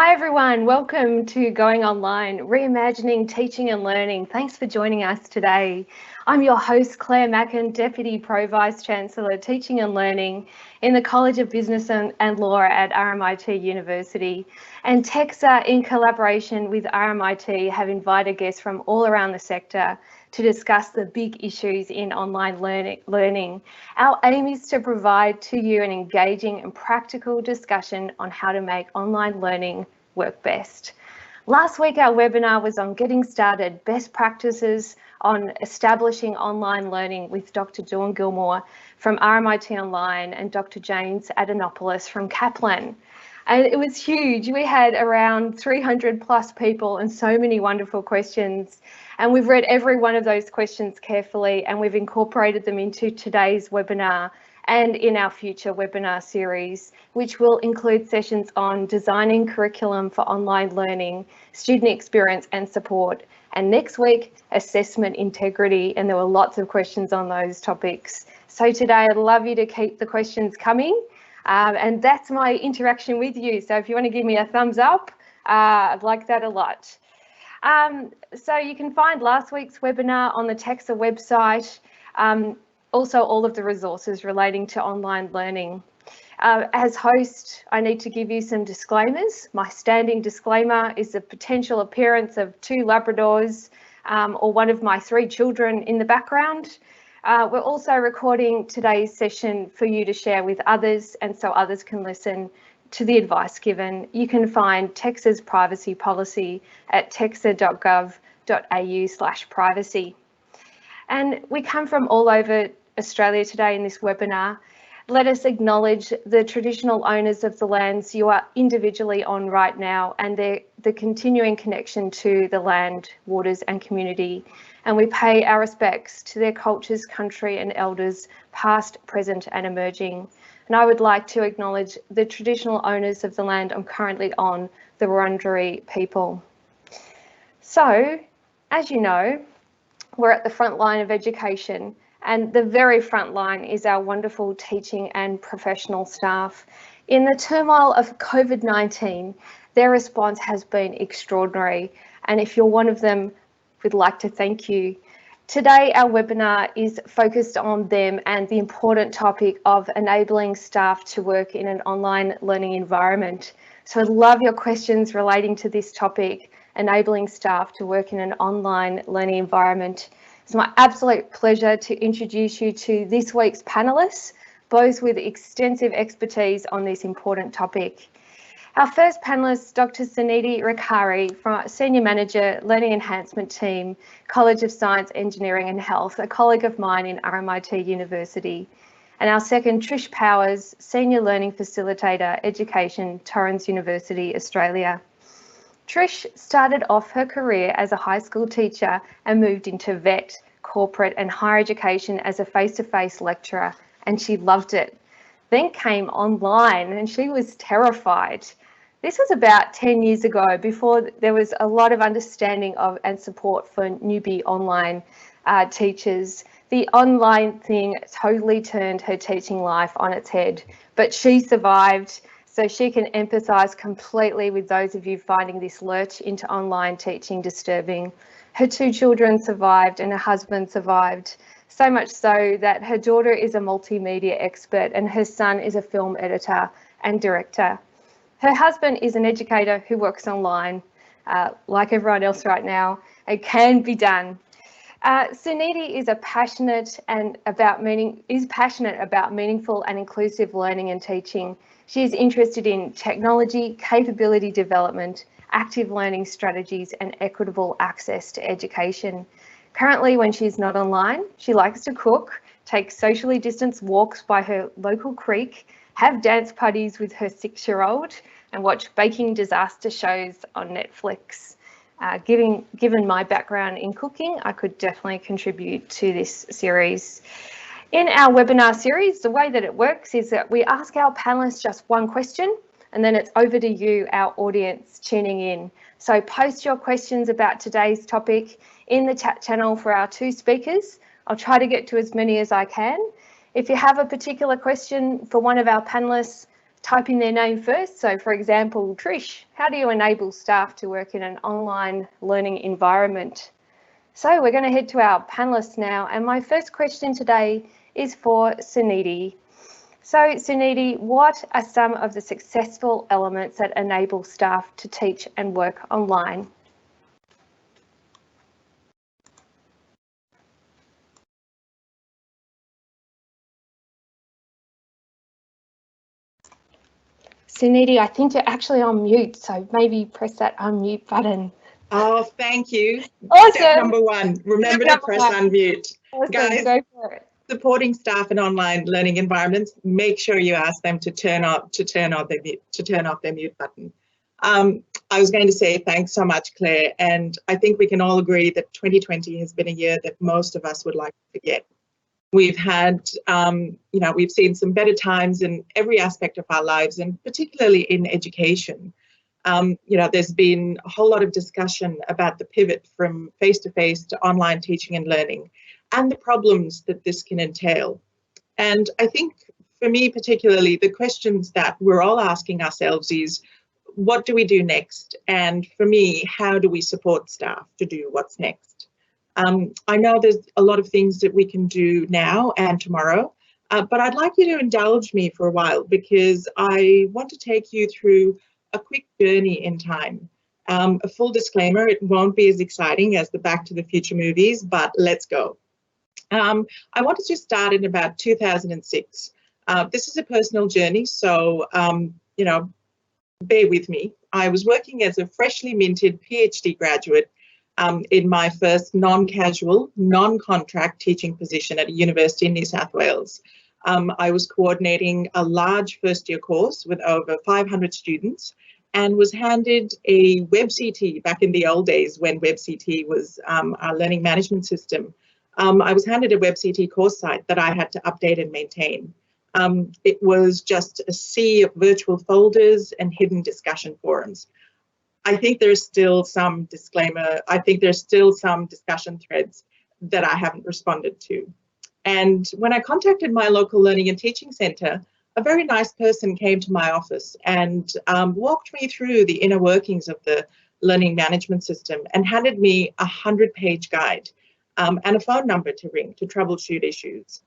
Hi everyone, welcome to Going Online, Reimagining Teaching and Learning. Thanks for joining us today. I'm your host Claire Macken, Deputy Pro-Vice Chancellor Teaching and Learning in the College of Business and Law at RMIT University. And TEXA, in collaboration with RMIT, have invited guests from all around the sector to discuss the big issues in online learning. Our aim is to provide to you an engaging and practical discussion on how to make online learning work best. Last week, our webinar was on getting started, best practices on establishing online learning with Dr. Dawn Gilmore from RMIT Online and Dr. James Adenopoulos from Kaplan. And it was huge. We had around 300 plus people and so many wonderful questions. And we've read every one of those questions carefully and we've incorporated them into today's webinar and in our future webinar series, which will include sessions on designing curriculum for online learning, student experience and support. And next week, assessment integrity. And there were lots of questions on those topics. So today I'd love you to keep the questions coming. And that's my interaction with you. So if you want to give me a thumbs up, I'd like that a lot. So you can find last week's webinar on the TEXA website, also all of the resources relating to online learning. As host, I need to give you some disclaimers. My standing disclaimer is the potential appearance of 2 Labradors or one of my 3 children in the background. We're also recording today's session for you to share with others and so others can listen to the advice given. You can find TEXA's privacy policy at texa.gov.au/privacy. And we come from all over Australia today in this webinar. Let us acknowledge the traditional owners of the lands you are individually on right now and the continuing connection to the land, waters and community. And we pay our respects to their cultures, country and elders, past, present and emerging. And I would like to acknowledge the traditional owners of the land I'm currently on, the Wurundjeri people. So, as you know, we're at the front line of education, and the very front line is our wonderful teaching and professional staff. In the turmoil of COVID-19, their response has been extraordinary, and if you're one of them, we'd like to thank you. Today, our webinar is focused on them and the important topic of enabling staff to work in an online learning environment. So I'd love your questions relating to this topic, enabling staff to work in an online learning environment. It's my absolute pleasure to introduce you to this week's panelists, both with extensive expertise on this important topic. Our first panelist, Dr. Suneeti Rekhari, Senior Manager, Learning Enhancement Team, College of Science, Engineering and Health, a colleague of mine in RMIT University. And our second, Trish Powers, Senior Learning Facilitator, Education, Torrens University, Australia. Trish started off her career as a high school teacher and moved into vet, corporate and higher education as a face-to-face lecturer, and she loved it. Then came online and she was terrified. This was about 10 years ago, before there was a lot of understanding of and support for newbie online teachers. The online thing totally turned her teaching life on its head, but she survived, so she can empathise completely with those of you finding this lurch into online teaching disturbing. Her 2 children survived and her husband survived. So much so that her daughter is a multimedia expert and her son is a film editor and director. Her husband is an educator who works online, like everyone else right now. It can be done. Suneeti is passionate about meaningful and inclusive learning and teaching. She is interested in technology, capability development, active learning strategies, and equitable access to education. Currently, when she's not online, she likes to cook, take socially distanced walks by her local creek, have dance parties with her 6-year-old, and watch baking disaster shows on Netflix. Given my background in cooking, I could definitely contribute to this series. In our webinar series, the way that it works is that we ask our panelists just one question, and then it's over to you, our audience, tuning in. So post your questions about today's topic in the chat channel for our 2 speakers. I'll try to get to as many as I can. If you have a particular question for one of our panelists, type in their name first. So for example, Trish, how do you enable staff to work in an online learning environment? So we're going to head to our panelists now, and my first question today is for Suneeti. So Suneeti, what are some of the successful elements that enable staff to teach and work online? Suneeti, I think you're actually on mute, so maybe press that unmute button. Oh, thank you. Awesome. Step number one, remember to press unmute. Awesome. Guys, go for it. Supporting staff in online learning environments, make sure you ask them to turn off their mute button. I was going to say thanks so much, Claire, and I think we can all agree that 2020 has been a year that most of us would like to forget. We've had, we've seen some better times in every aspect of our lives, and particularly in education. There's been a whole lot of discussion about the pivot from face-to-face to online teaching and learning and the problems that this can entail. And I think for me particularly, the questions that we're all asking ourselves is, what do we do next? And for me, how do we support staff to do what's next? I know there's a lot of things that we can do now and tomorrow, but I'd like you to indulge me for a while because I want to take you through a quick journey in time. A full disclaimer, it won't be as exciting as the Back to the Future movies, but let's go. I wanted to start in about 2006. This is a personal journey, so, bear with me. I was working as a freshly minted PhD graduate in my first non-casual, non-contract teaching position at a university in New South Wales. I was coordinating a large first-year course with over 500 students and was handed a WebCT back in the old days when WebCT was our learning management system. I was handed a WebCT course site that I had to update and maintain. It was just a sea of virtual folders and hidden discussion forums. I think there's still some discussion threads that I haven't responded to. And when I contacted my local learning and teaching centre, a very nice person came to my office and walked me through the inner workings of the learning management system and handed me a 100-page guide and a phone number to ring to troubleshoot issues.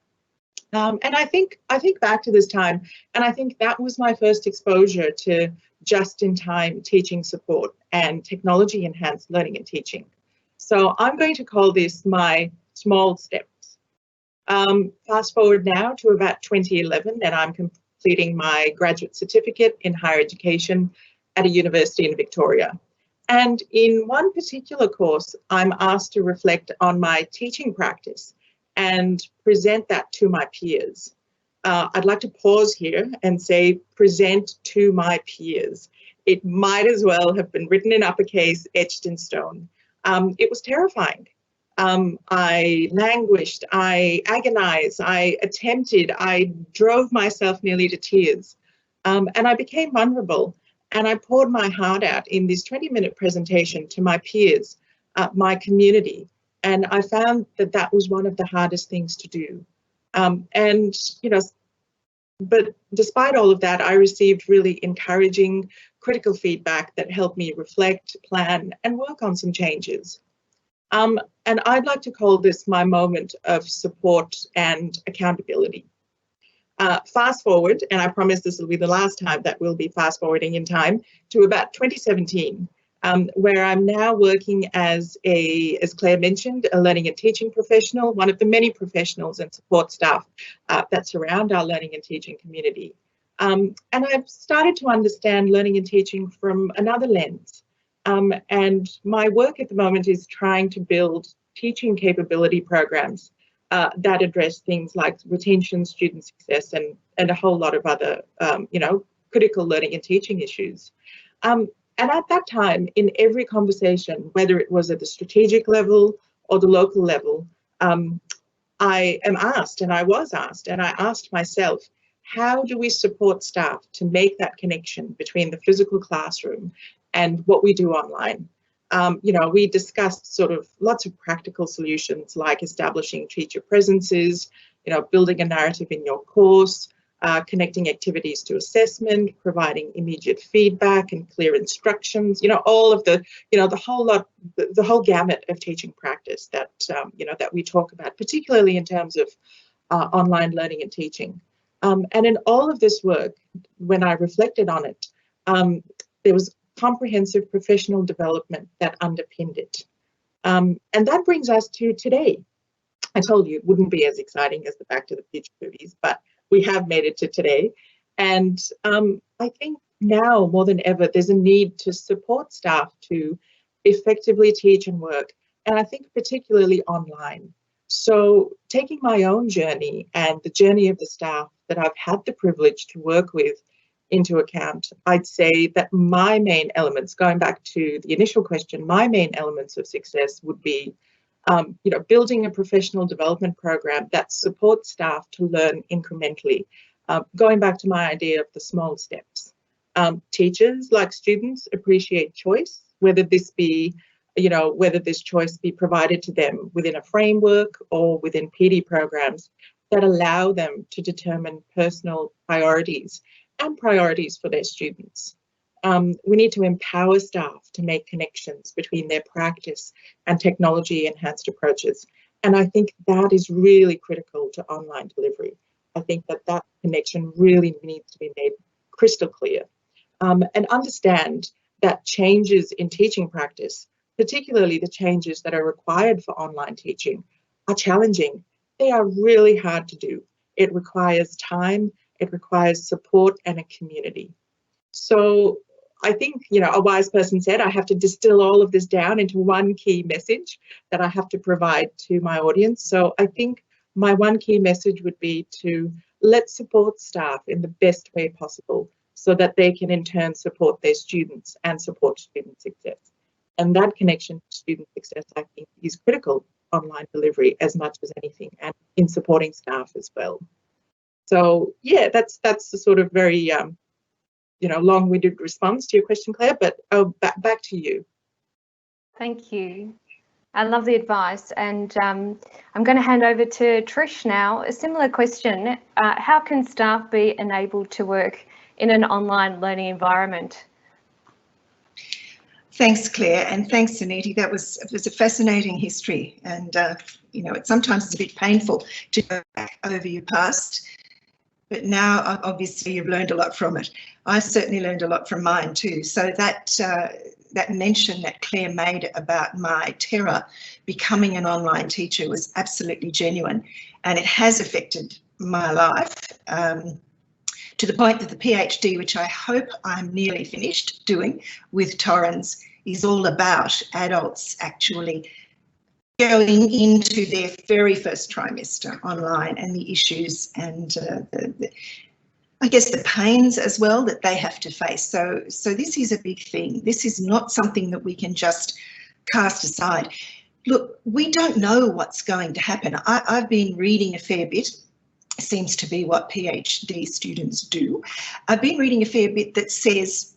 And I think back to this time, and I think that was my first exposure to just-in-time teaching support and technology-enhanced learning and teaching. So I'm going to call this my small steps. Fast forward now to about 2011, and I'm completing my graduate certificate in higher education at a university in Victoria. And in one particular course, I'm asked to reflect on my teaching practice and present that to my peers. I'd like to pause here and say present to my peers. It might as well have been written in uppercase, etched in stone. It was terrifying. I languished, I agonized, I attempted, I drove myself nearly to tears, and I became vulnerable. And I poured my heart out in this 20-minute presentation to my peers, my community. And I found that that was one of the hardest things to do. But despite all of that, I received really encouraging, critical feedback that helped me reflect, plan, and work on some changes. And I'd like to call this my moment of support and accountability. Fast forward, and I promise this will be the last time that we'll be fast forwarding in time, to about 2017, where I'm now working as Claire mentioned, a learning and teaching professional, one of the many professionals and support staff that surround our learning and teaching community. And I've started to understand learning and teaching from another lens. And my work at the moment is trying to build teaching capability programs that address things like retention, student success, and a whole lot of other, critical learning and teaching issues. And at that time, in every conversation, whether it was at the strategic level or the local level, I was asked, and I asked myself, how do we support staff to make that connection between the physical classroom and what we do online? We discussed sort of lots of practical solutions like establishing teacher presences, building a narrative in your course, connecting activities to assessment, providing immediate feedback and clear instructions, you know, all of the, you know, the whole gamut of teaching practice that, you know, that we talk about, particularly in terms of online learning and teaching. And in all of this work, when I reflected on it, there was comprehensive professional development that underpinned it. And that brings us to today. I told you it wouldn't be as exciting as the Back to the Future movies, but we have made it to today. And I think now more than ever, there's a need to support staff to effectively teach and work, and I think particularly online. So taking my own journey and the journey of the staff that I've had the privilege to work with into account, I'd say that my main elements, going back to the initial question, my main elements of success would be you know, building a professional development program that supports staff to learn incrementally. Going back to my idea of the small steps. Teachers, like students, appreciate choice, whether this be, you know, whether this choice be provided to them within a framework or within PD programs that allow them to determine personal priorities and priorities for their students. We need to empower staff to make connections between their practice and technology enhanced approaches. And I think that is really critical to online delivery. I think that that connection really needs to be made crystal clear, and understand that changes in teaching practice, particularly the changes that are required for online teaching, are challenging. They are really hard to do. It requires time, it requires support and a community. So I think, you know, a wise person said, I have to distill all of this down into one key message that I have to provide to my audience. So I think my one key message would be to let's support staff in the best way possible so that they can in turn support their students and support student success. And that connection to student success, I think, is critical online delivery as much as anything, and in supporting staff as well. So yeah, that's the sort of very you know, long-winded response to your question, Claire, but back to you. Thank you. I love the advice, and I'm going to hand over to Trish now. A similar question, how can staff be enabled to work in an online learning environment? Thanks, Claire, and thanks, Suneeti. It was a fascinating history, and you know, sometimes it's a bit painful to go back over your past, but now obviously you've learned a lot from it. I certainly learned a lot from mine too. So that that mention that Claire made about my terror becoming an online teacher was absolutely genuine, and it has affected my life to the point that the PhD, which I hope I'm nearly finished doing with Torrens, is all about adults actually going into their very first trimester online and the issues and I guess the pains as well that they have to face. So this is a big thing. This is not something that we can just cast aside. Look, we don't know what's going to happen. I've been reading a fair bit. Seems to be what PhD students do. I've been reading a fair bit that says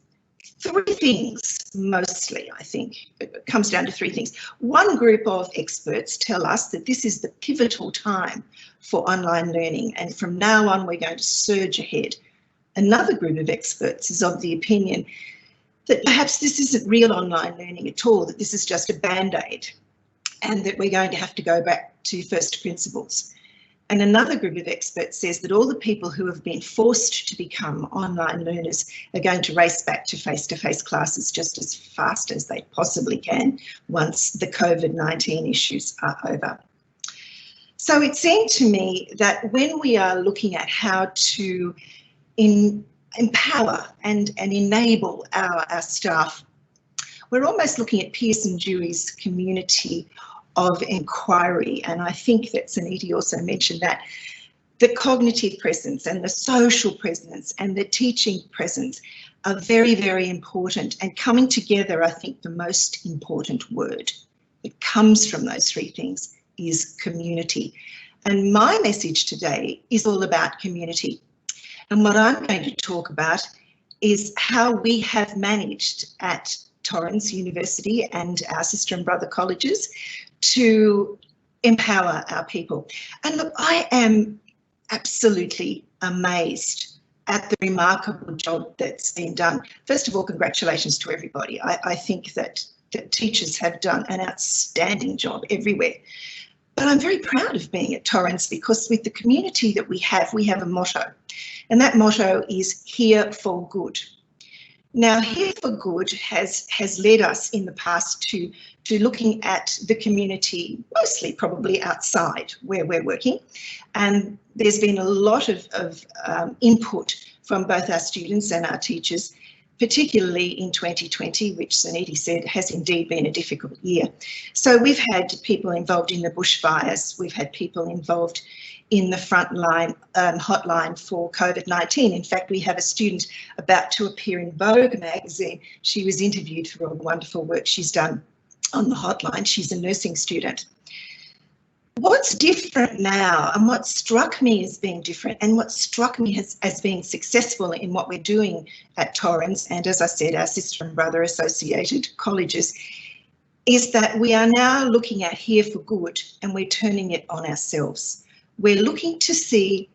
three things mostly, I think. It comes down to three things. One group of experts tell us that this is the pivotal time for online learning, and from now on we're going to surge ahead. Another group of experts is of the opinion that perhaps this isn't real online learning at all, that this is just a band-aid, and that we're going to have to go back to first principles. And another group of experts says that all the people who have been forced to become online learners are going to race back to face-to-face classes just as fast as they possibly can once the COVID-19 issues are over. So it seemed to me that when we are looking at how to empower and enable our staff, we're almost looking at Pearson Dewey's community of inquiry, and I think that Suneeti also mentioned that the cognitive presence and the social presence and the teaching presence are very, very important, and coming together, I think the most important word that comes from those three things is community. And my message today is all about community. And what I'm going to talk about is how we have managed at Torrens University and our sister and brother colleges to empower our people. And look, I am absolutely amazed at the remarkable job that's been done. First of all, congratulations to everybody. I think that teachers have done an outstanding job everywhere. But I'm very proud of being at Torrens because with the community that we have a motto, and that motto is here for good. Now, here for good has led us in the past to looking at the community, mostly probably outside where we're working. And there's been a lot of input from both our students and our teachers, particularly in 2020, which Suneeti said has indeed been a difficult year. So we've had people involved in the bushfires, we've had people involved in the frontline hotline for COVID-19. In fact, we have a student about to appear in Vogue magazine. She was interviewed for all the wonderful work she's done on the hotline. She's a nursing student. What's different now, and what struck me as being different, and what struck me as being successful in what we're doing at Torrens, and as I said, our sister and brother associated colleges, is that we are now looking at here for good and we're turning it on ourselves. We're looking to see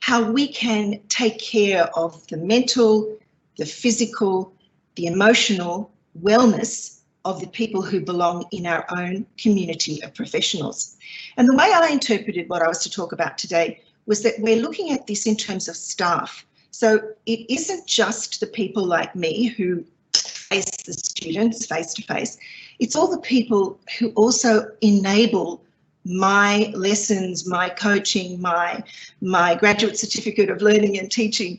how we can take care of the mental, the physical, the emotional wellness of the people who belong in our own community of professionals. And the way I interpreted what I was to talk about today was that we're looking at this in terms of staff. So it isn't just the people like me who face the students face to face, it's all the people who also enable my lessons, my coaching, my graduate certificate of learning and teaching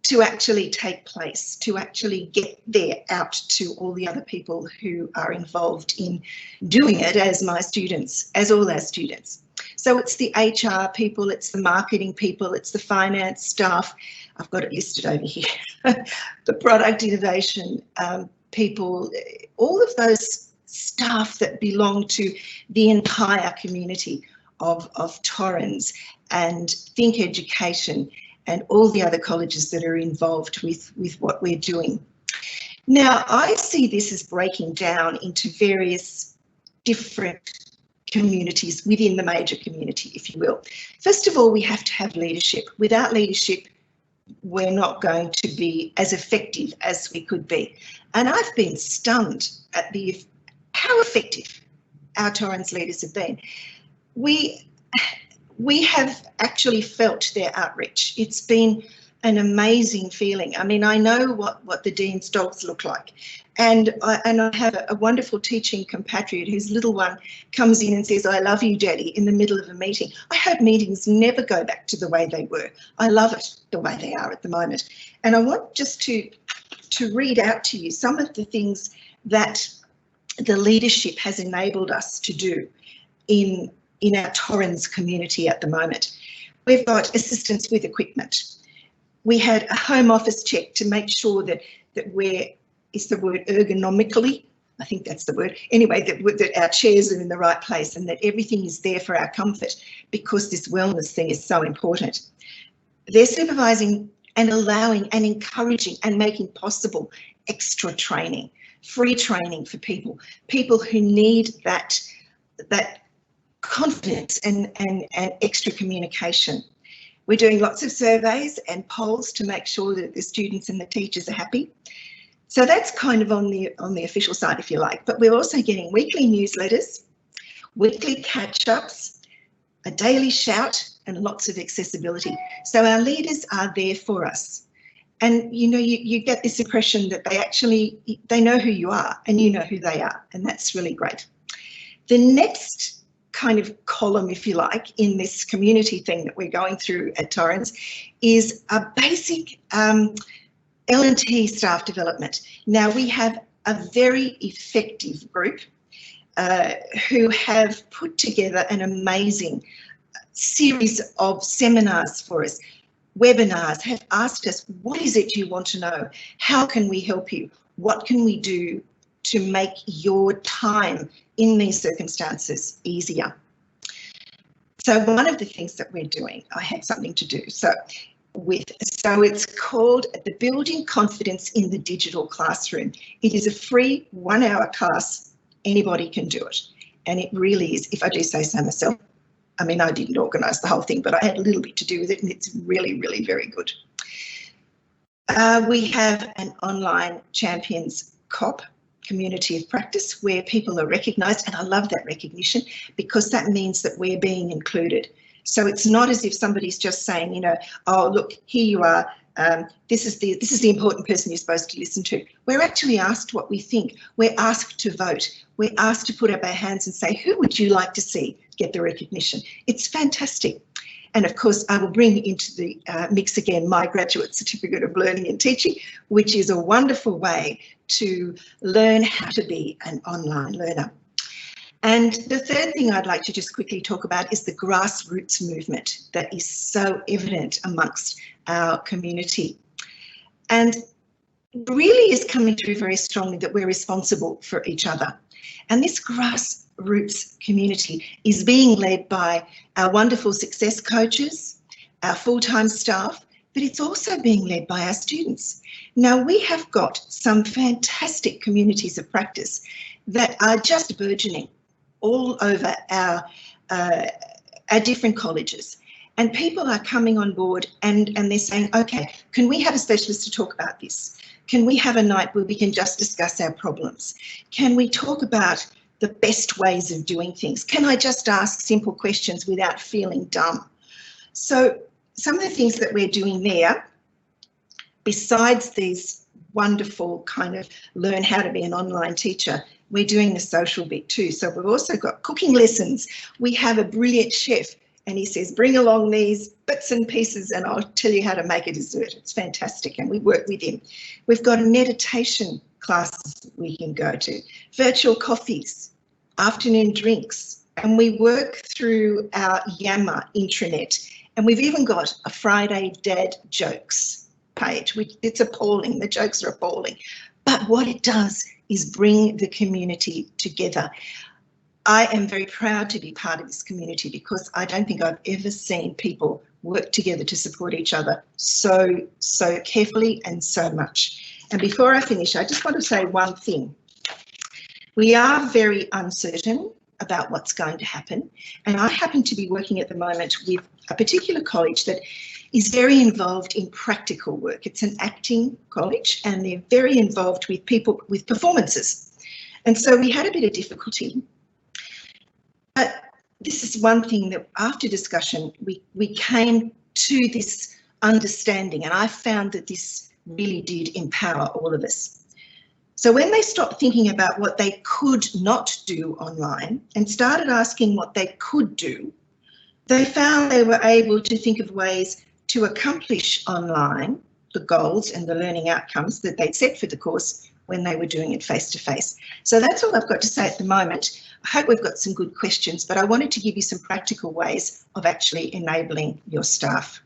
to actually take place, to actually get there out to all the other people who are involved in doing it as my students, as all our students. So it's the HR people, it's the marketing people, it's the finance staff. I've got it listed over here. The product innovation people, all of those staff that belong to the entire community of Torrens and Think Education and all the other colleges that are involved with what we're doing. Now, I see this as breaking down into various different communities within the major community, if you will. First of all, we have to have leadership. Without leadership, we're not going to be as effective as we could be. And I've been stunned at how effective our Torrens leaders have been. We have actually felt their outreach. It's been an amazing feeling. I mean, I know what the Dean's dogs look like. And I have a wonderful teaching compatriot whose little one comes in and says, "I love you, Daddy," in the middle of a meeting. I hope meetings never go back to the way they were. I love it the way they are at the moment. And I want just to read out to you some of the things that the leadership has enabled us to do in our Torrens community at the moment. We've got assistance with equipment. We had a home office check to make sure that we're, is the word ergonomically? I think that's the word. Anyway, that our chairs are in the right place and that everything is there for our comfort, because this wellness thing is so important. They're supervising and allowing and encouraging and making possible extra training, free training for people who need that confidence and extra communication. We're doing lots of surveys and polls to make sure that the students and the teachers are happy. So that's kind of on the official side, if you like. But we're also getting weekly newsletters, weekly catch-ups, a daily shout, and lots of accessibility. So our leaders are there for us. And you know, you get this impression that they know who you are and you know who they are, and that's really great. The next kind of column, if you like, in this community thing that we're going through at Torrens is a basic L&T staff development. Now, we have a very effective group who have put together an amazing series of seminars for us. Webinars have asked us, what is it you want to know? How can we help you? What can we do to make your time in these circumstances easier? So one of the things that we're doing, I had something to do. So it's called the Building Confidence in the Digital Classroom. It is a free 1-hour class. Anybody can do it. And it really is, if I do say so myself, I mean, I didn't organise the whole thing, but I had a little bit to do with it, and it's really, really very good. We have an online Champions COP, community of practice, where people are recognised, and I love that recognition because that means that we're being included. So it's not as if somebody's just saying, you know, oh, look, here you are, this is the important person you're supposed to listen to. We're actually asked what we think. We're asked to vote. We're asked to put up our hands and say, who would you like to see get the recognition? It's fantastic. And of course, I will bring into the mix again my graduate certificate of learning and teaching, which is a wonderful way to learn how to be an online learner. And the third thing I'd like to just quickly talk about is the grassroots movement that is so evident amongst our community. And it really is coming through very strongly that we're responsible for each other. And this grassroots community is being led by our wonderful success coaches, our full-time staff, but it's also being led by our students. Now, we have got some fantastic communities of practice that are just burgeoning all over our different colleges. And people are coming on board and they're saying, okay, can we have a specialist to talk about this? Can we have a night where we can just discuss our problems? Can we talk about the best ways of doing things? Can I just ask simple questions without feeling dumb? So some of the things that we're doing there, besides these wonderful kind of learn how to be an online teacher, we're doing the social bit too. So we've also got cooking lessons. We have a brilliant chef and he says, bring along these bits and pieces and I'll tell you how to make a dessert. It's fantastic, and we work with him. We've got meditation classes we can go to, virtual coffees, afternoon drinks, and we work through our Yammer intranet. And we've even got a Friday Dad Jokes page, which it's appalling. The jokes are appalling. But what it does is bring the community together. I am very proud to be part of this community because I don't think I've ever seen people work together to support each other so carefully and so much. And before I finish, I just want to say one thing. We are very uncertain about what's going to happen. And I happen to be working at the moment with a particular college that is very involved in practical work. It's an acting college and they're very involved with people with performances. And so we had a bit of difficulty. But this is one thing that after discussion, we came to this understanding, and I found that this really did empower all of us. So when they stopped thinking about what they could not do online and started asking what they could do, they found they were able to think of ways to accomplish online the goals and the learning outcomes that they'd set for the course when they were doing it face-to-face. So that's all I've got to say at the moment. I hope we've got some good questions, but I wanted to give you some practical ways of actually enabling your staff.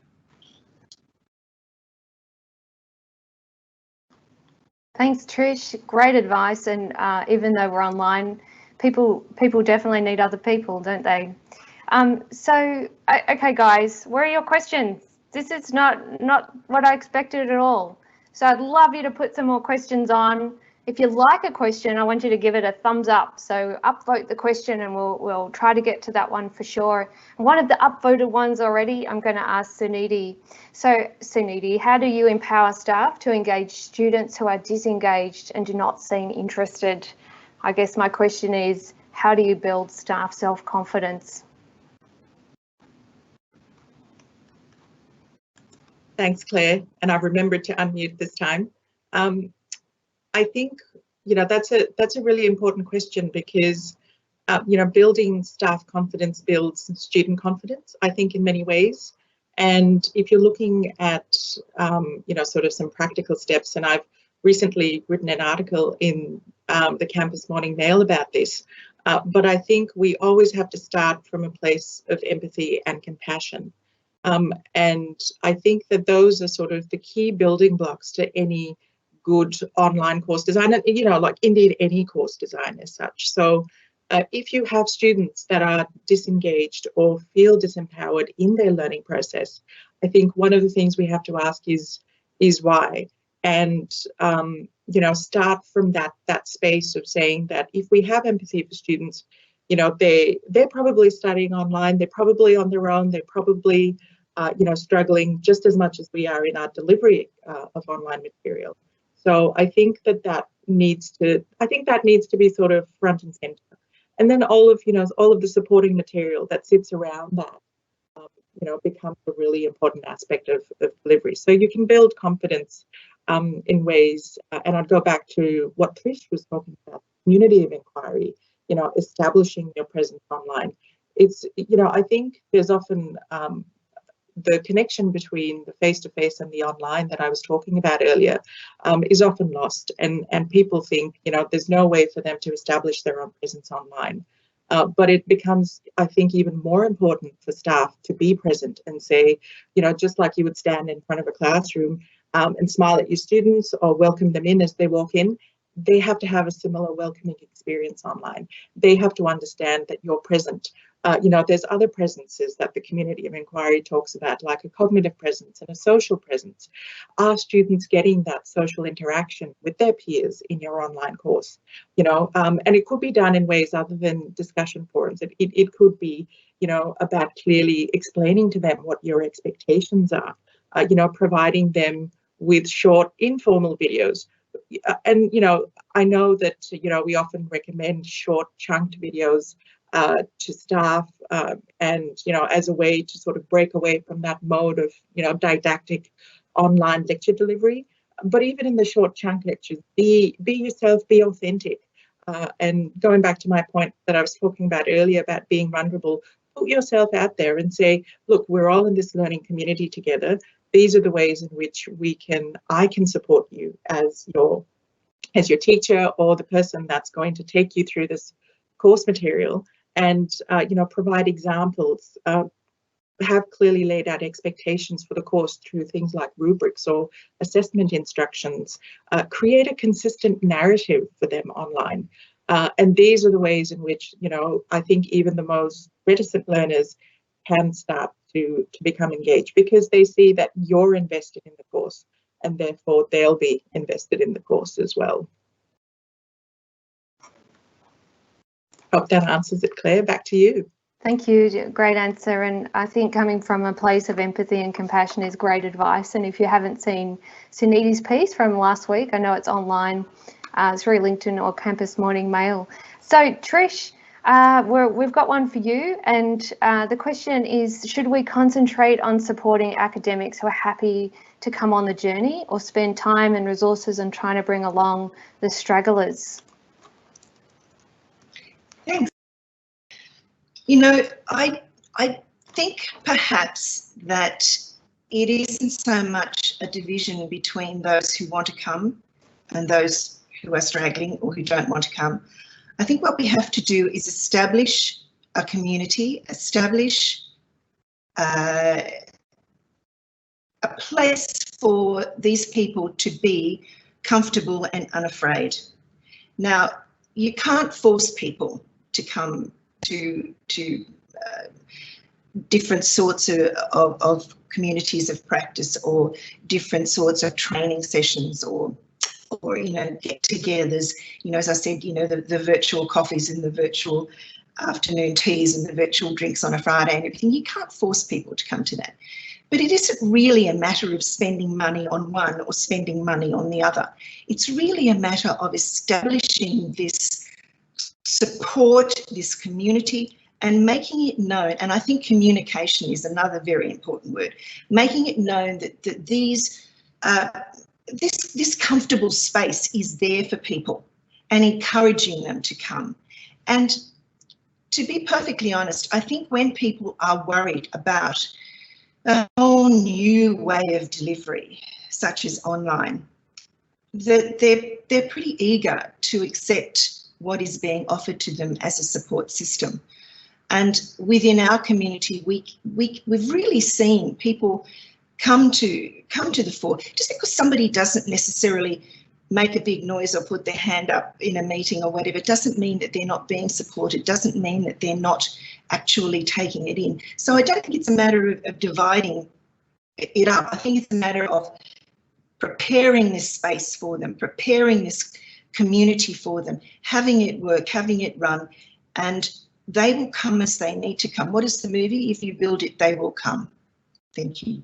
Thanks, Trish. Great advice. And even though we're online, people definitely need other people, don't they? So, okay, guys, where are your questions? This is not what I expected at all. So I'd love you to put some more questions on. If you like a question, I want you to give it a thumbs up. So upvote the question and we'll try to get to that one for sure. One of the upvoted ones already, I'm going to ask Suneeti. So Suneeti, how do you empower staff to engage students who are disengaged and do not seem interested? I guess my question is, how do you build staff self-confidence? Thanks, Claire. And I've remembered to unmute this time. I think, that's a really important question because, building staff confidence builds student confidence, I think, in many ways. And if you're looking at, sort of some practical steps, and I've recently written an article in the Campus Morning Mail about this, but I think we always have to start from a place of empathy and compassion. And I think that those are sort of the key building blocks to any good online course design, like indeed any course design as such. So if you have students that are disengaged or feel disempowered in their learning process, I think one of the things we have to ask is why, and start from that space of saying that if we have empathy for students, they're probably studying online, they're probably on their own, they're probably struggling just as much as we are in our delivery of online material. So I think that needs to be sort of front and center. And then all of the supporting material that sits around that, becomes a really important aspect of delivery. So you can build confidence in ways, and I'd go back to what Trish was talking about, community of inquiry, establishing your presence online. It's, I think there's often the connection between the face-to-face and the online that I was talking about earlier is often lost, and people think, there's no way for them to establish their own presence online. But it becomes, I think, even more important for staff to be present and say, just like you would stand in front of a classroom and smile at your students or welcome them in as they walk in, they have to have a similar welcoming experience online. They have to understand that you're present. There's other presences that the community of inquiry talks about, like a cognitive presence and a social presence. Are students getting that social interaction with their peers in your online course? And it could be done in ways other than discussion forums. It could be, about clearly explaining to them what your expectations are, providing them with short informal videos. And, I know that, we often recommend short chunked videos to staff and, as a way to sort of break away from that mode of, didactic online lecture delivery. But even in the short chunk lectures, be yourself, be authentic. And going back to my point that I was talking about earlier about being vulnerable, put yourself out there and say, look, we're all in this learning community together. These are the ways in which I can support you as your teacher or the person that's going to take you through this course material, and provide examples, have clearly laid out expectations for the course through things like rubrics or assessment instructions, create a consistent narrative for them online. And these are the ways in which, I think even the most reticent learners can start to become engaged, because they see that you're invested in the course and therefore they'll be invested in the course as well. Hope that answers it, Claire. Back to you. Thank you. Great answer. And I think coming from a place of empathy and compassion is great advice. And if you haven't seen Suneeti's piece from last week, I know it's online through LinkedIn or Campus Morning Mail. So Trish, we've got one for you. And the question is, should we concentrate on supporting academics who are happy to come on the journey, or spend time and resources on trying to bring along the stragglers? Thanks. I think perhaps that it isn't so much a division between those who want to come and those who are straggling or who don't want to come. I think what we have to do is establish a community, establish a place for these people to be comfortable and unafraid. Now, you can't force people to come to different sorts of communities of practice, or different sorts of training sessions, or get-togethers. As I said, the virtual coffees and the virtual afternoon teas and the virtual drinks on a Friday and everything. You can't force people to come to that. But it isn't really a matter of spending money on one or spending money on the other. It's really a matter of establishing this support, this community, and making it known. And I think communication is another very important word. Making it known that this comfortable space is there for people, and encouraging them to come. And to be perfectly honest, I think when people are worried about a whole new way of delivery, such as online, they're pretty eager to accept what is being offered to them as a support system. And within our community, we've really seen people come to the fore. Just because somebody doesn't necessarily make a big noise or put their hand up in a meeting or whatever, doesn't mean that they're not being supported, doesn't mean that they're not actually taking it in. So I don't think it's a matter of dividing it up. I think it's a matter of preparing this space for them, preparing this community for them, having it work, having it run, and they will come as they need to come. What is the movie? If you build it, they will come. Thank you.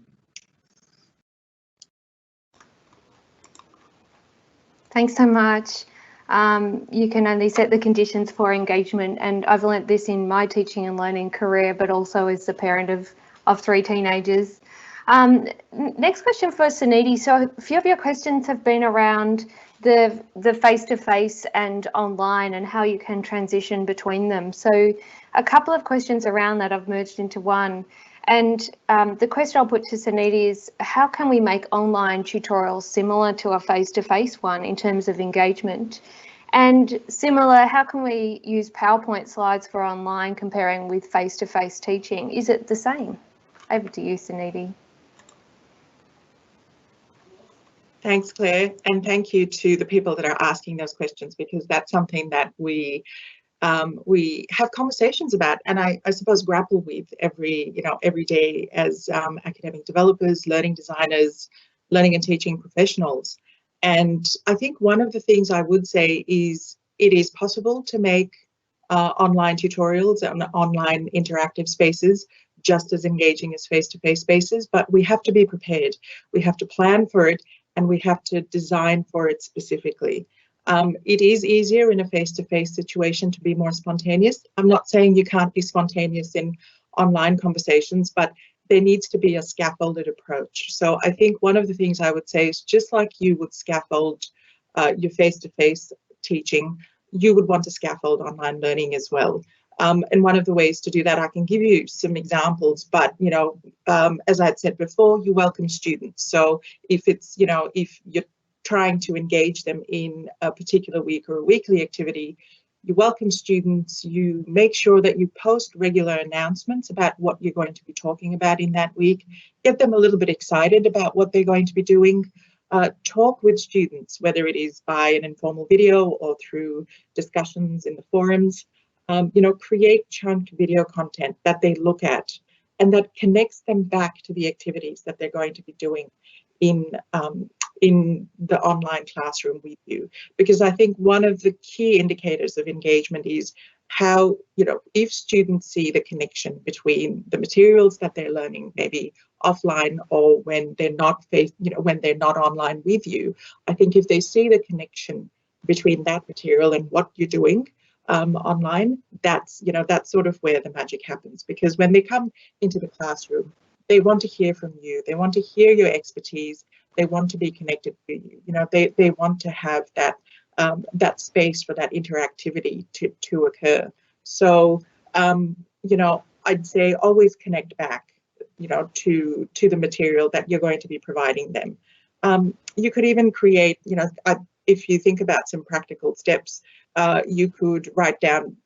Thanks so much. You can only set the conditions for engagement, and I've learnt this in my teaching and learning career, but also as the parent of 3 teenagers. Next question for Suneeti. So a few of your questions have been around the face-to-face and online and how you can transition between them. So a couple of questions around that I've merged into one. And the question I'll put to Suneeti is, how can we make online tutorials similar to a face-to-face one in terms of engagement? And similar, how can we use PowerPoint slides for online comparing with face-to-face teaching? Is it the same? Over to you, Suneeti. Thanks, Claire, and thank you to the people that are asking those questions, because that's something that we have conversations about, and I suppose grapple with every day as academic developers, learning designers, learning and teaching professionals. And I think one of the things I would say is it is possible to make online tutorials and online interactive spaces just as engaging as face-to-face spaces, but we have to be prepared. We have to plan for it, and we have to design for it specifically. It is easier in a face-to-face situation to be more spontaneous. I'm not saying you can't be spontaneous in online conversations, but there needs to be a scaffolded approach. So I think one of the things I would say is, just like you would scaffold your face-to-face teaching, you would want to scaffold online learning as well. And one of the ways to do that, I can give you some examples, but, as I had said before, you welcome students. So if it's, if you're trying to engage them in a particular week or a weekly activity, you welcome students, you make sure that you post regular announcements about what you're going to be talking about in that week, get them a little bit excited about what they're going to be doing, talk with students, whether it is by an informal video or through discussions in the forums. Create chunked video content that they look at and that connects them back to the activities that they're going to be doing in the online classroom with you. Because I think one of the key indicators of engagement is how, if students see the connection between the materials that they're learning, maybe offline or when they're not when they're not online with you, I think if they see the connection between that material and what you're doing online, that's sort of where the magic happens. Because when they come into the classroom, they want to hear from you, they want to hear your expertise, they want to be connected to you. They want to have that space for that interactivity to occur. So I'd say always connect back to the material that you're going to be providing them. You could even create, if you think about some practical steps, you could write down,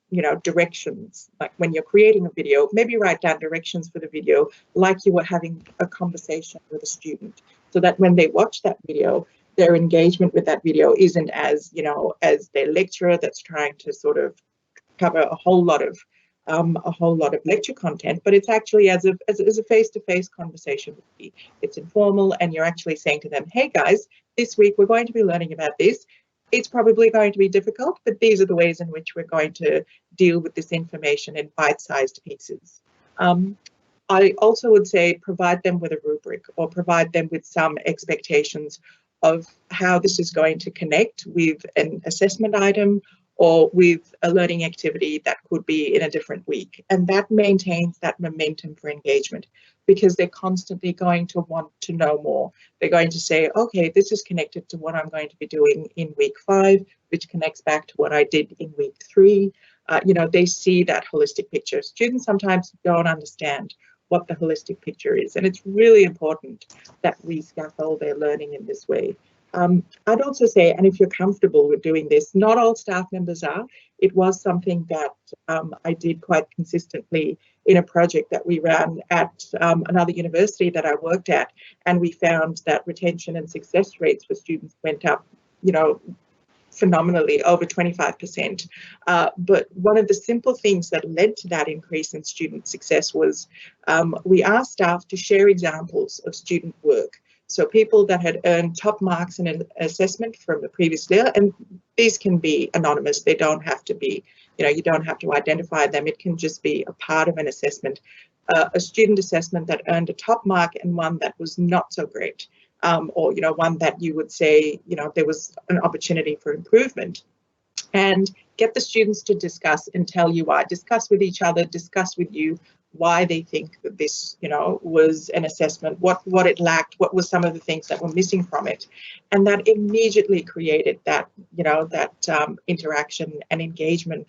directions. Like when you're creating a video, maybe write down directions for the video like you were having a conversation with a student, so that when they watch that video, their engagement with that video isn't as, as their lecturer that's trying to sort of cover a whole lot of lecture content, but it's actually as a face-to-face conversation. It's informal, and you're actually saying to them, hey guys, this week we're going to be learning about this. It's probably going to be difficult, but these are the ways in which we're going to deal with this information in bite-sized pieces. I also would say provide them with a rubric, or provide them with some expectations of how this is going to connect with an assessment item or with a learning activity that could be in a different week. And that maintains that momentum for engagement, because they're constantly going to want to know more. They're going to say, okay, this is connected to what I'm going to be doing in week 5, which connects back to what I did in week 3. They see that holistic picture. Students sometimes don't understand what the holistic picture is, and it's really important that we scaffold their learning in this way. I'd also say, and if you're comfortable with doing this, not all staff members are. It was something that I did quite consistently in a project that we ran at another university that I worked at, and we found that retention and success rates for students went up, phenomenally, over 25%. But one of the simple things that led to that increase in student success was we asked staff to share examples of student work. So people that had earned top marks in an assessment from the previous year, and these can be anonymous, they don't have to be, you don't have to identify them. It can just be a part of an assessment, a student assessment that earned a top mark and one that was not so great, or one that you would say there was an opportunity for improvement. And get the students to discuss and tell you why. Discuss with each other, discuss with you why they think that this, was an assessment, what it lacked, what were some of the things that were missing from it. And that immediately created that, that interaction and engagement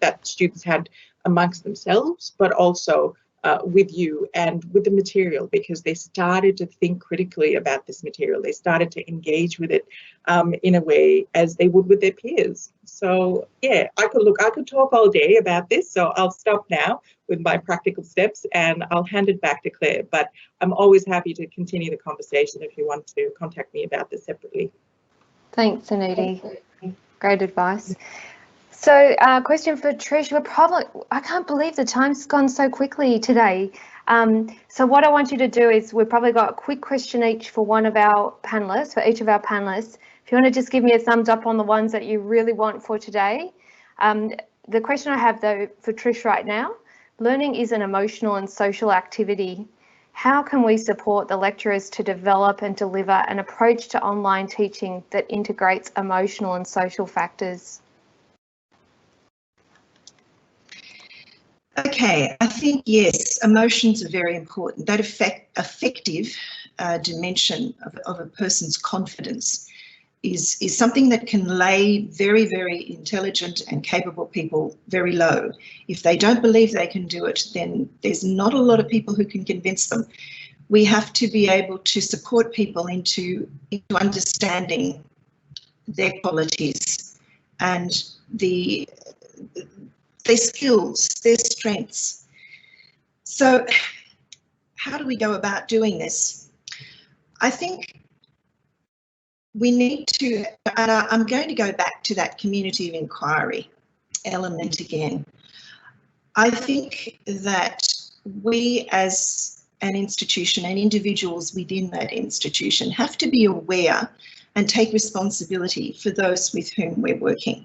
that students had amongst themselves, but also with you and with the material, because they started to think critically about this material. They started to engage with it in a way as they would with their peers. So yeah, I could talk all day about this, so I'll stop now with my practical steps and I'll hand it back to Claire, but I'm always happy to continue the conversation if you want to contact me about this separately. Thanks, Suneeti. Great advice. So question for Trish, I can't believe the time's gone so quickly today. So what I want you to do is, we've probably got a quick question each for one of our panelists, for each of our panelists. If you want to just give me a thumbs up on the ones that you really want for today. The question I have though for Trish right now, learning is an emotional and social activity. How can we support the lecturers to develop and deliver an approach to online teaching that integrates emotional and social factors? Okay, I think yes, emotions are very important. That affective dimension of a person's confidence is something that can lay very, very intelligent and capable people very low. If they don't believe they can do it, then there's not a lot of people who can convince them. We have to be able to support people into understanding their qualities and their skills, their strengths. So how do we go about doing this? I think we need to, and I'm going to go back to that community of inquiry element again. I think that we as an institution and individuals within that institution have to be aware and take responsibility for those with whom we're working.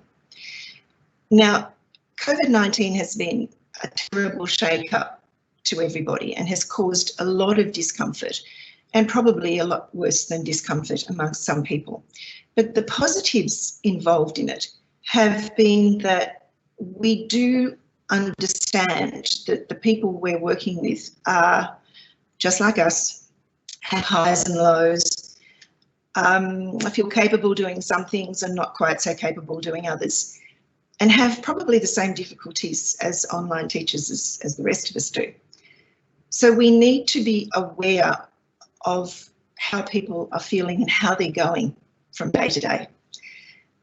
Now, COVID-19 has been a terrible shake-up to everybody and has caused a lot of discomfort, and probably a lot worse than discomfort amongst some people. But the positives involved in it have been that we do understand that the people we're working with are just like us, have highs and lows, feel capable doing some things and not quite so capable doing others, and have probably the same difficulties as online teachers as the rest of us do. So we need to be aware of how people are feeling and how they're going from day to day.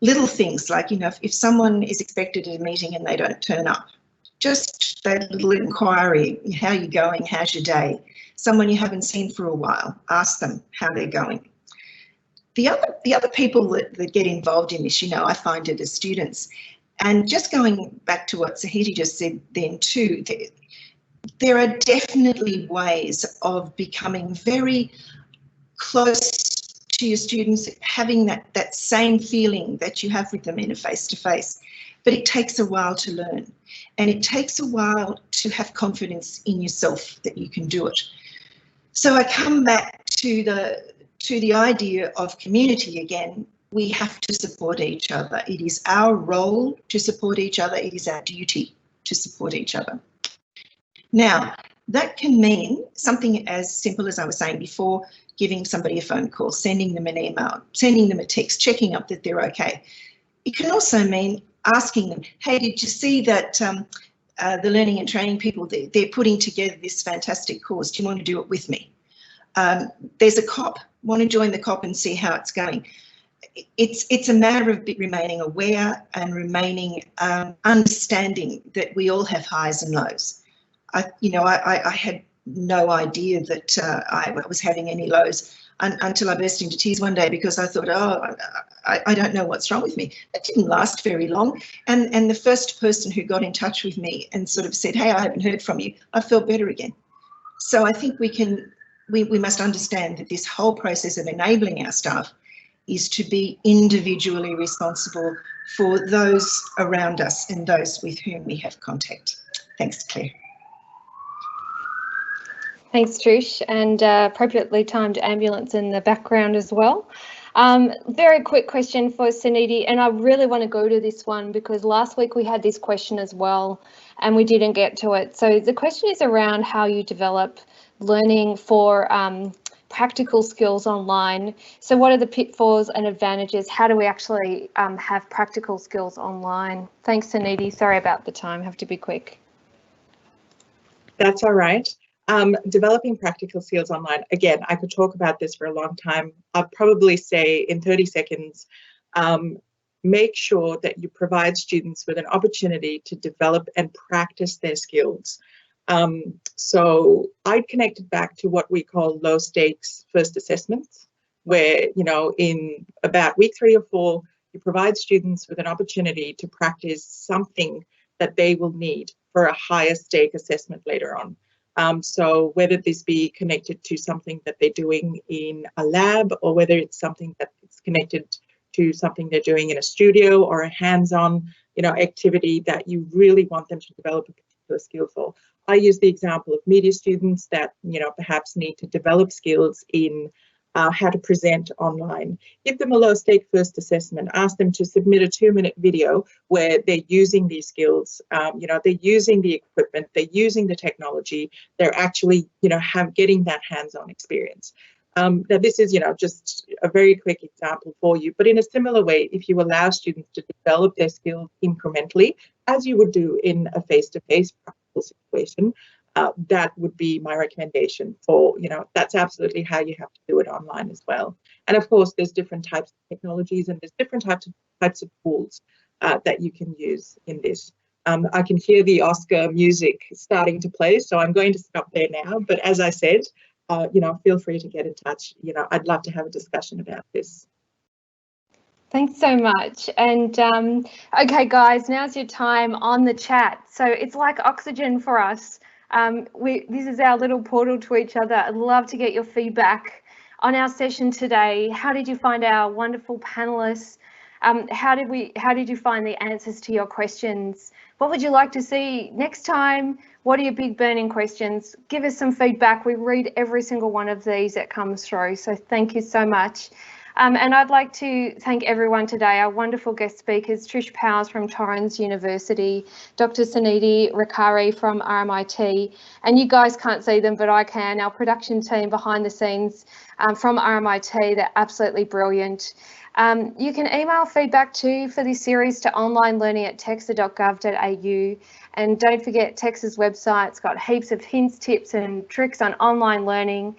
Little things like, if someone is expected at a meeting and they don't turn up, just that little inquiry, how are you going, how's your day? Someone you haven't seen for a while, ask them how they're going. The other people that get involved in this, I find it as students. And just going back to what Suneeti just said then too, there are definitely ways of becoming very close to your students, having that same feeling that you have with them in a face-to-face. But it takes a while to learn, and it takes a while to have confidence in yourself that you can do it. So I come back to the idea of community again. We have to support each other. It is our role to support each other. It is our duty to support each other. Now, that can mean something as simple as I was saying before, giving somebody a phone call, sending them an email, sending them a text, checking up that they're okay. It can also mean asking them, hey, did you see that the learning and training people, they're putting together this fantastic course. Do you want to do it with me? There's a COP. Want to join the COP and see how it's going? It's a matter of remaining aware and remaining understanding that we all have highs and lows. I had no idea that I was having any lows until I burst into tears one day because I thought, I don't know what's wrong with me. That didn't last very long. And the first person who got in touch with me and sort of said, hey, I haven't heard from you, I felt better again. So I think we must understand that this whole process of enabling our staff is to be individually responsible for those around us and those with whom we have contact. Thanks, Claire. Thanks, Trish, and appropriately timed ambulance in the background as well. Very quick question for Suneeti, and I really want to go to this one because last week we had this question as well and we didn't get to it. So the question is around how you develop learning for practical skills online. So what are the pitfalls and advantages? How do we actually have practical skills online? Thanks, Suneeti. Sorry about the time, have to be quick. That's all right. Developing practical skills online. Again, I could talk about this for a long time. I'll probably say in 30 seconds, make sure that you provide students with an opportunity to develop and practice their skills. So I'd connect it back to what we call low stakes first assessments, where, you know, in about week 3 or 4, you provide students with an opportunity to practice something that they will need for a higher stake assessment later on. So whether this be connected to something that they're doing in a lab, or whether it's something that's connected to something they're doing in a studio or a hands-on, you know, activity that you really want them to develop a particular skill for. I use the example of media students that, you know, perhaps need to develop skills in how to present online. Give them a low stake first assessment. Ask them to submit a 2-minute video where they're using these skills. You know, they're using the equipment, they're using the technology, they're actually, you know, getting that hands-on experience. Now this is, you know, just a very quick example for you, but in a similar way, if you allow students to develop their skills incrementally, as you would do in a face-to-face practical situation, that would be my recommendation for, you know, that's absolutely how you have to do it online as well. And of course, there's different types of technologies and there's different types of tools that you can use in this. I can hear the Oscar music starting to play, so I'm going to stop there now. But as I said, you know, feel free to get in touch. You know, I'd love to have a discussion about this. Thanks so much. And okay, guys, now's your time on the chat. So it's like oxygen for us. This is our little portal to each other. I'd love to get your feedback on our session today. How did you find our wonderful panelists? How did you find the answers to your questions? What would you like to see next time? What are your big burning questions? Give us some feedback. We read every single one of these that comes through. So thank you so much. And I'd like to thank everyone today, our wonderful guest speakers, Trish Powers from Torrens University, Dr. Suneeti Rekhari from RMIT, and you guys can't see them, but I can, our production team behind the scenes from RMIT, they're absolutely brilliant. You can email feedback too for this series to onlinelearning@texas.gov.au, and don't forget Texas website, it's got heaps of hints, tips and tricks on online learning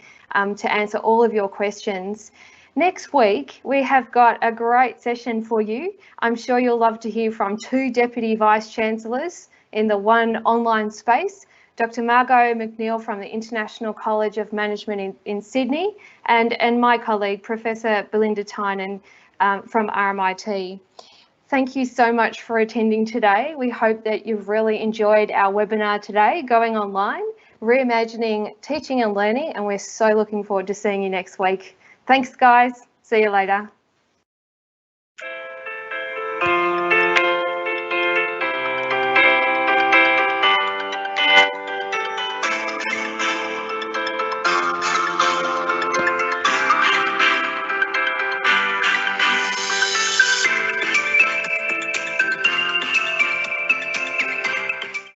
to answer all of your questions. Next week, we have got a great session for you. I'm sure you'll love to hear from 2 Deputy Vice-Chancellors in the one online space, Dr. Margot McNeil from the International College of Management in Sydney, and my colleague, Professor Belinda Tynan from RMIT. Thank you so much for attending today. We hope that you've really enjoyed our webinar today, Going Online, Reimagining Teaching and Learning, and we're so looking forward to seeing you next week. Thanks, guys. See you later.